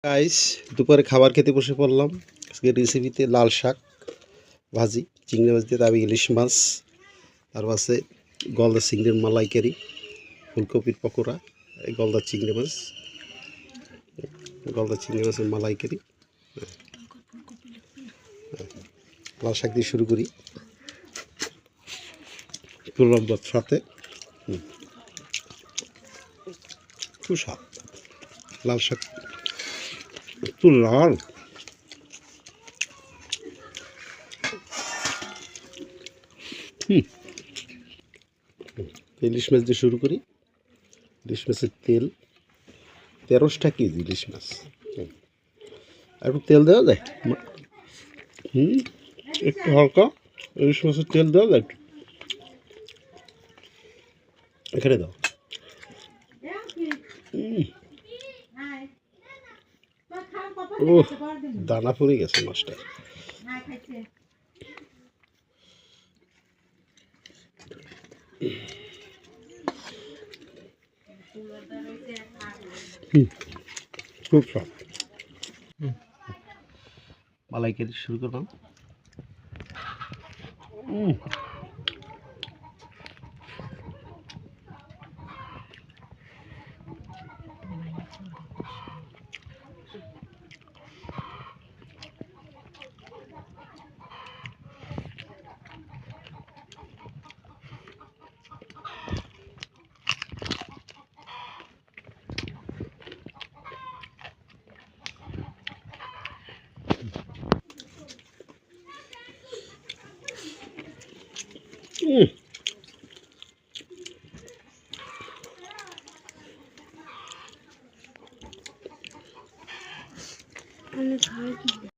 Guys দুপুরে খাবার খেতে বসে পড়লাম। আজকে রেসিপিতে লাল শাক ভাজি, চিংড়ি মাছ দিয়ে দাবি ইলিশ মাছ, তারপর আছে গলদা চিংড়ির মালাইকারি, ফুলকপির পকোড়া, গলদা চিংড়ি মাছ, গলদা চিংড়ি মাছের মালাইকারি। লাল শাক দিয়ে শুরু করি, লম্বা সাথে খুব স্বাদ। লাল শাক একটু লাল, ইলিশ মাছ দিয়ে শুরু করি। ইলিশ মাছের তেল 1300 কেজি ইলিশ মাছ। আর একটু তেল দেওয়া যায়, একটু হালকা ইলিশ মাছের তেল দেওয়া যায় একটু, এখানে দাও। ও দানা পড়ে গেছে মাছটা। খুব স্বাদ। মালাইকারি শুরু করলাম।